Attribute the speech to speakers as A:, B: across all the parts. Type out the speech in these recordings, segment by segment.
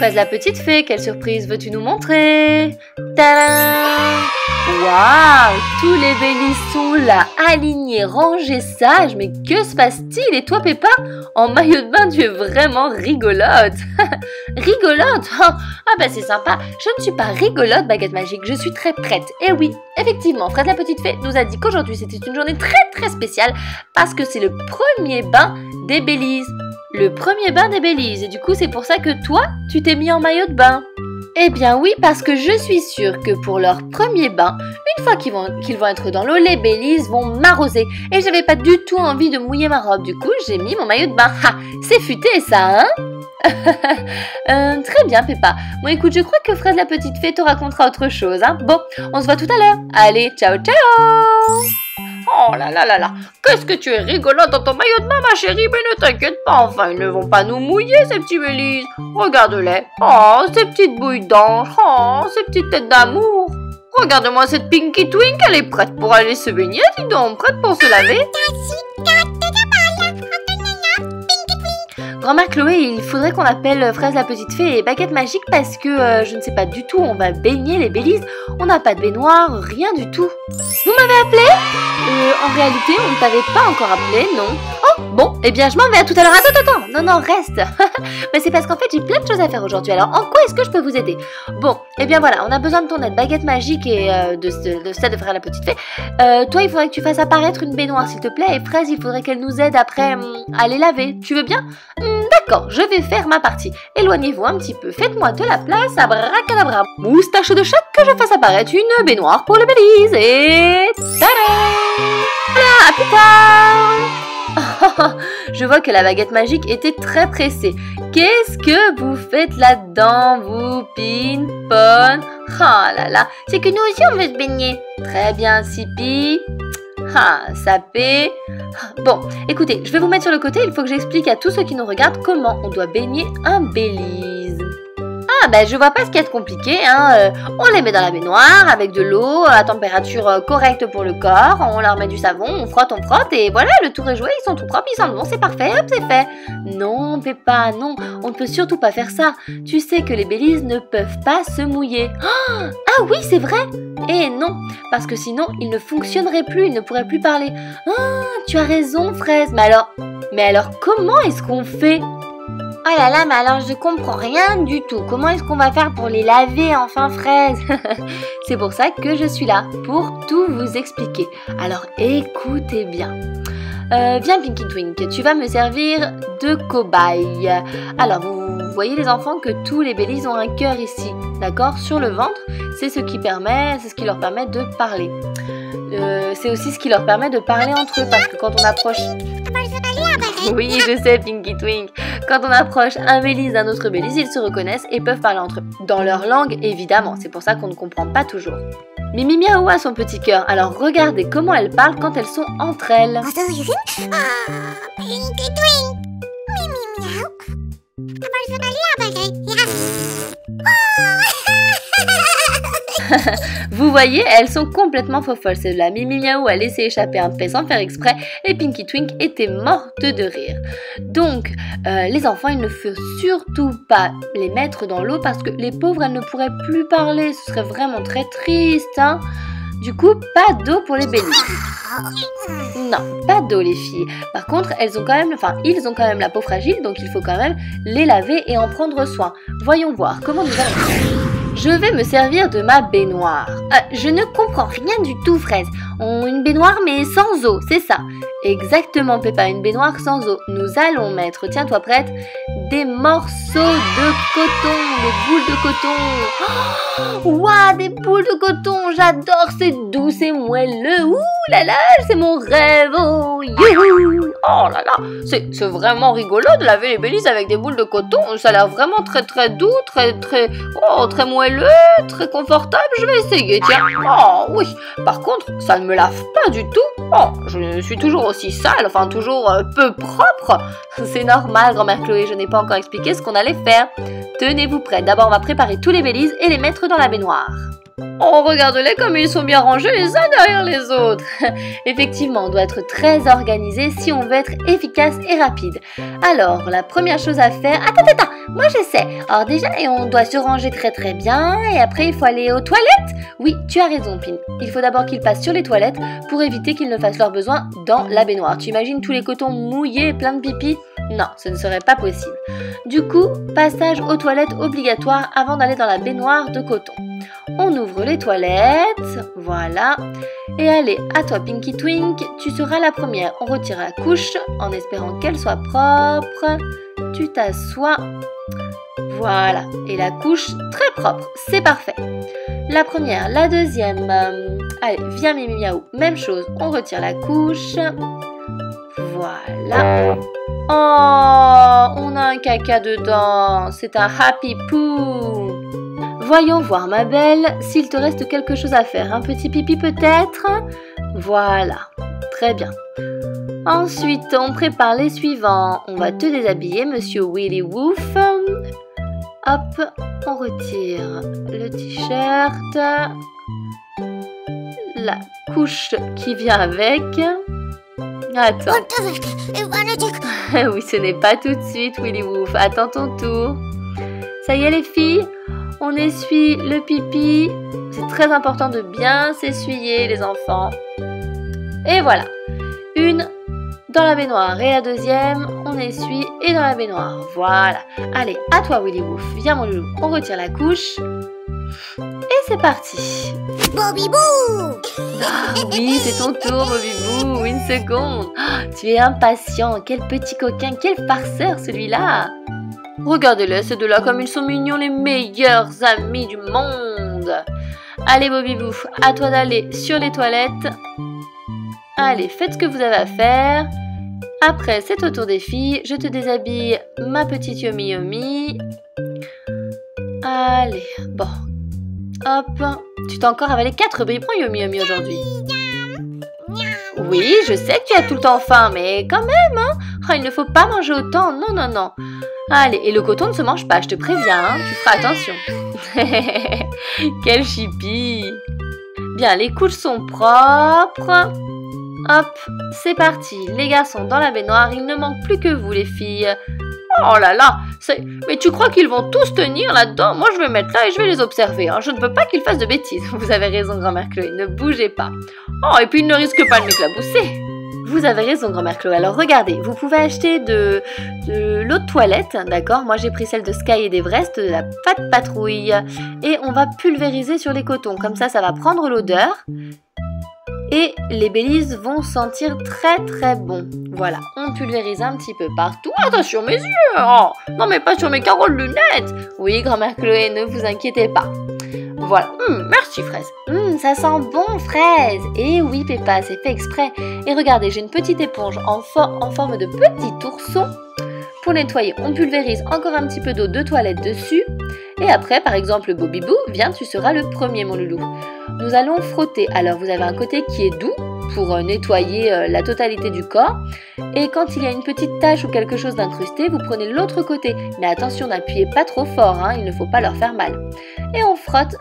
A: Fraise la petite fée, quelle surprise veux-tu nous montrer? Tadam! Waouh! Tous les Bélis sont là, alignés, rangés, sages. Mais que se passe-t-il? Et toi, Peppa? En maillot de bain, tu es vraiment rigolote. Rigolote? Ah bah c'est sympa. Je ne suis pas rigolote, baguette magique. Je suis très prête. Et oui, effectivement, Fraise la petite fée nous a dit qu'aujourd'hui, c'était une journée très spéciale parce que c'est le premier bain des Bélis. Le premier bain des Bélis. Et du coup, c'est pour ça que toi, tu t'es mis en maillot de bain. Eh bien oui, parce que je suis sûre que pour leur premier bain, une fois qu'ils vont être dans l'eau, les Bélis vont m'arroser. Et j'avais pas du tout envie de mouiller ma robe. Du coup, j'ai mis mon maillot de bain. Ha! C'est futé ça, hein? Très bien, Peppa. Bon, écoute, je crois que Fraise la petite fée te racontera autre chose, hein. Bon, on se voit tout à l'heure. Allez, ciao, ciao!
B: Oh là là là là, qu'est-ce que tu es rigolote dans ton maillot de bain, ma chérie, mais ne t'inquiète pas, enfin, ils ne vont pas nous mouiller, ces petits Bélis. Regarde-les, oh, ces petites bouilles d'ange, oh, ces petites têtes d'amour. Regarde-moi cette Pinky Twink, elle est prête pour aller se baigner, dis donc, prête pour se laver.
A: Grand-mère Chloé, il faudrait qu'on appelle Fraise la petite fée et baguette magique parce que je ne sais pas du tout, on va baigner les Bélis. On n'a pas de baignoire, rien du tout. Vous m'avez appelé? En réalité, on ne t'avait pas encore appelé, non. Oh, bon, eh bien je m'en vais, à tout à l'heure. Attends, non, reste. Mais c'est parce qu'en fait, j'ai plein de choses à faire aujourd'hui. Alors, en quoi est-ce que je peux vous aider? Bon, eh bien voilà, on a besoin de ton aide, baguette magique et de celle de Fraise la petite fée. Toi, il faudrait que tu fasses apparaître une baignoire, s'il te plaît. Et Fraise, il faudrait qu'elle nous aide après à les laver. Tu veux bien? D'accord, je vais faire ma partie. Éloignez-vous un petit peu, faites-moi de la place, abracadabra. Moustache de chat, que je fasse apparaître une baignoire pour les Bélis. Et tada! Voilà, à plus tard. Je vois que la baguette magique était très pressée. Qu'est-ce que vous faites là-dedans, vous, Pin, Pon? Ah là là, c'est que nous aussi on veut se baigner. Très bien, Sipi. Ah, Sapé. Bon, écoutez, je vais vous mettre sur le côté, il faut que j'explique à tous ceux qui nous regardent comment on doit baigner un Bélis. Ah, ben je vois pas ce qu'il y a de compliqué, hein. On les met dans la baignoire avec de l'eau à température correcte pour le corps, on leur met du savon, on frotte et voilà, le tour est joué, ils sont tout propres, ils sentent bon, c'est parfait, hop, c'est fait. Non, Peppa, non, on ne peut surtout pas faire ça. Tu sais que les Bélis ne peuvent pas se mouiller. Ah oui, c'est vrai. Et non, parce que sinon, ils ne fonctionneraient plus, ils ne pourraient plus parler. Ah, tu as raison, Fraise. Mais alors, comment est-ce qu'on fait? Oh là là, mais alors je comprends rien du tout. Comment est-ce qu'on va faire pour les laver enfin, Fraise? C'est pour ça que je suis là, pour tout vous expliquer. Alors écoutez bien. Viens Pinky Twink, tu vas me servir de cobaye. Alors vous voyez les enfants que tous les Bélis ont un cœur ici, d'accord? Sur le ventre, c'est ce qui leur permet de parler. C'est aussi ce qui leur permet de parler entre eux parce que quand on approche... Oui, je sais, Pinky Twink. Quand on approche un Bélis d'un autre Bélis, ils se reconnaissent et peuvent parler entre eux. Dans leur langue, évidemment. C'est pour ça qu'on ne comprend pas toujours. Mimi Miaou a son petit cœur. Alors regardez comment elles parlent quand elles sont entre elles.
C: Pinky Twink. Mimi Miaou.
A: Vous voyez, elles sont complètement folles. Celle-là, Mimi Miaou a laissé échapper un fait sans faire exprès et Pinky Twink était morte de rire. Donc, les enfants, il ne faut surtout pas les mettre dans l'eau parce que les pauvres, elles ne pourraient plus parler. Ce serait vraiment très triste, hein. Du coup, pas d'eau pour les Bélis. Non, pas d'eau les filles. Par contre, ils ont quand même la peau fragile, donc il faut quand même les laver et en prendre soin. Voyons voir comment nous allons. Je vais me servir de ma baignoire. Je ne comprends rien du tout, Fraise. Une baignoire mais sans eau, c'est ça. Exactement, Peppa, une baignoire sans eau. Nous allons mettre, tiens-toi prête, des morceaux de coton, des boules de coton. Waouh, des boules de coton, j'adore, c'est doux, c'est moelleux. Ouh là là, c'est mon rêve. Oh, youhou.
B: Oh là là, c'est vraiment rigolo de laver les Bélis avec des boules de coton. Ça a l'air vraiment très doux, très moelleux, très confortable. Je vais essayer, tiens. Oh oui, par contre, ça ne me lave pas du tout. Oh, je suis toujours aussi sale, enfin toujours peu propre. C'est normal, grand-mère Chloé, je n'ai pas encore expliqué ce qu'on allait faire. Tenez-vous prêts. D'abord, on va préparer tous les Bélis et les mettre dans la baignoire. Oh, regarde-les comme ils sont bien rangés les uns derrière les autres.
A: Effectivement, on doit être très organisé si on veut être efficace et rapide. Alors, la première chose à faire... Attends, moi je sais. Alors déjà, on doit se ranger très très bien et après il faut aller aux toilettes. Oui, tu as raison, Pin. Il faut d'abord qu'ils passent sur les toilettes pour éviter qu'ils ne fassent leurs besoins dans la baignoire. Tu imagines tous les cotons mouillés et pleins de pipi? Non, ce ne serait pas possible. Du coup, passage aux toilettes obligatoire avant d'aller dans la baignoire de coton. On ouvre les toilettes, voilà. Et allez, à toi Pinky Twink, tu seras la première. On retire la couche en espérant qu'elle soit propre. Tu t'assois, voilà. Et la couche très propre, c'est parfait. La première, la deuxième, allez, viens Mimi Miaou, même chose, on retire la couche. Voilà. Oh, on a un caca dedans, c'est un happy poo. Voyons voir ma belle, s'il te reste quelque chose à faire. Un petit pipi peut-être? Voilà, très bien. Ensuite, on prépare les suivants. On va te déshabiller, monsieur Willy Woof. Hop, on retire le t-shirt. La couche qui vient avec. Attends. Oui, ce n'est pas tout de suite, Willy Woof. Attends ton tour. Ça y est les filles? On essuie le pipi. C'est très important de bien s'essuyer les enfants. Et voilà. Une dans la baignoire et la deuxième, on essuie et dans la baignoire. Voilà. Allez, à toi Willy Woof. Viens mon loulou. On retire la couche. Et c'est parti.
C: Bobby Boo!
A: Ah oui, c'est ton tour Bobby Boo. Une seconde. Ah, tu es impatient. Quel petit coquin. Quel farceur celui-là.
B: Regardez-les, ces deux-là, comme ils sont mignons, les meilleurs amis du monde.
A: Allez Bobby Boo, à toi d'aller sur les toilettes. Allez, faites ce que vous avez à faire. Après, c'est au tour des filles. Je te déshabille, ma petite Yomi Yomi. Allez, bon. Hop. Tu t'as encore avalé 4 biberons Yomi Yomi aujourd'hui. Oui, je sais que tu as tout le temps faim, mais quand même, hein. Oh, il ne faut pas manger autant, non, non, non. Allez, et le coton ne se mange pas, je te préviens, hein, tu feras attention. Quel chipi. Bien, les couches sont propres. Hop, c'est parti. Les garçons dans la baignoire, il ne manque plus que vous les filles.
B: Oh là là, mais tu crois qu'ils vont tous tenir là-dedans? Moi je vais mettre là et je vais les observer, hein. Je ne veux pas qu'ils fassent de bêtises.
A: Vous avez raison grand-mère Chloé, ne bougez pas.
B: Oh, et puis ils ne risquent pas de m'éclabousser.
A: Vous avez raison grand-mère Chloé. Alors regardez, vous pouvez acheter de l'eau de toilette, d'accord? Moi j'ai pris celle de Sky et d'Everest, de la pâte patrouille. Et on va pulvériser sur les cotons, comme ça va prendre l'odeur. Et les bélises vont sentir très très bon. Voilà, on pulvérise un petit peu partout.
B: Attention mes yeux, oh, non mais pas sur mes carreaux de lunettes.
A: Oui grand-mère Chloé, ne vous inquiétez pas. Voilà,
B: merci fraise.
A: Ça sent bon fraise. Et oui Peppa, c'est fait exprès. Et regardez, j'ai une petite éponge en forme de petit ourson. Pour nettoyer, on pulvérise encore un petit peu d'eau de toilette dessus. Et après, par exemple, Bobby Boo, viens, tu seras le premier mon loulou. Nous allons frotter. Alors vous avez un côté qui est doux pour nettoyer la totalité du corps. Et quand il y a une petite tache ou quelque chose d'incrusté, vous prenez l'autre côté. Mais attention, n'appuyez pas trop fort, hein, il ne faut pas leur faire mal. Et on frotte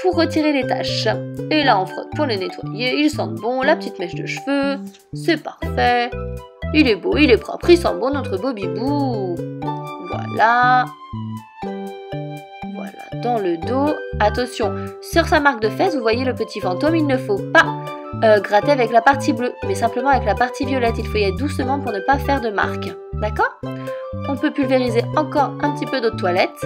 A: pour retirer les taches. Et là, on frotte pour les nettoyer. Ils sentent bon, la petite mèche de cheveux. C'est parfait. Il est beau, il est propre, il sent bon notre Bobby Boo. Voilà. Voilà, dans le dos. Attention, sur sa marque de fesses, vous voyez le petit fantôme, il ne faut pas gratter avec la partie bleue, mais simplement avec la partie violette. Il faut y aller doucement pour ne pas faire de marque. D'accord? On peut pulvériser encore un petit peu d'eau de toilette.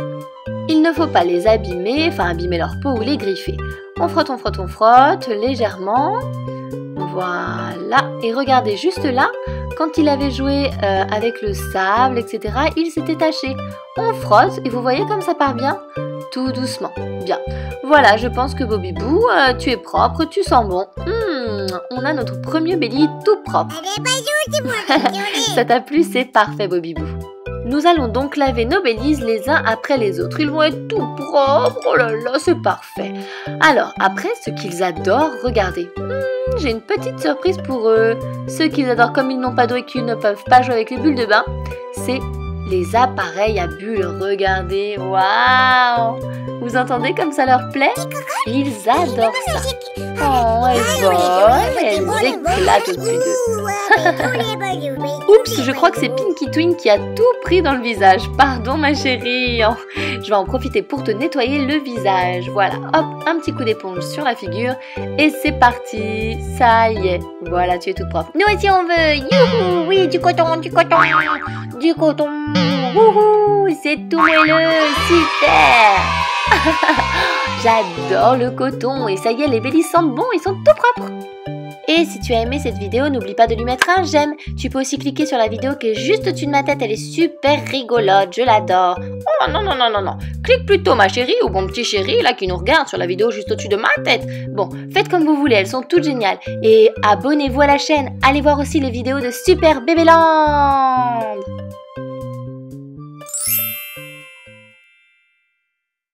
A: Il ne faut pas les abîmer, enfin abîmer leur peau ou les griffer. On frotte, on frotte, on frotte légèrement. Voilà. Et regardez juste là, quand il avait joué avec le sable, etc., il s'était taché. On frotte et vous voyez comme ça part bien? Tout doucement. Bien. Voilà, je pense que Bobby Boo, tu es propre, tu sens bon. On a notre premier bélier tout propre. Ça t'a plu? C'est parfait Bobby Boo. Nous allons donc laver nos bélises les uns après les autres. Ils vont être tout propres. Oh là là, c'est parfait. Alors, après, ce qu'ils adorent, regardez. J'ai une petite surprise pour eux. Ceux qu'ils adorent comme ils n'ont pas d'eau et qu'ils ne peuvent pas jouer avec les bulles de bain, c'est les appareils à bulles, regardez, waouh! Vous entendez comme ça leur plaît? Ils adorent ça. Oh, elles volent, elles éclatent au-dessus d'eux. Oups, je crois que c'est Pinky Twin qui a tout pris dans le visage. Pardon ma chérie. Oh, je vais en profiter pour te nettoyer le visage. Voilà, hop, un petit coup d'éponge sur la figure et c'est parti. Ça y est, voilà, tu es toute propre. Nous aussi on veut, youhou, oui, du coton, du coton, du coton. Wouhou, c'est tout moelleux, super. J'adore le coton et ça y est, les Baileys sentent bon, ils sont tout propres. Et si tu as aimé cette vidéo, n'oublie pas de lui mettre un j'aime. Tu peux aussi cliquer sur la vidéo qui est juste au-dessus de ma tête, elle est super rigolote, je l'adore.
B: Oh non, non, non, non, non. Clique plutôt ma chérie ou mon petit chéri là qui nous regarde sur la vidéo juste au-dessus de ma tête.
A: Bon, faites comme vous voulez, elles sont toutes géniales. Et abonnez-vous à la chaîne, allez voir aussi les vidéos de Super Babyland.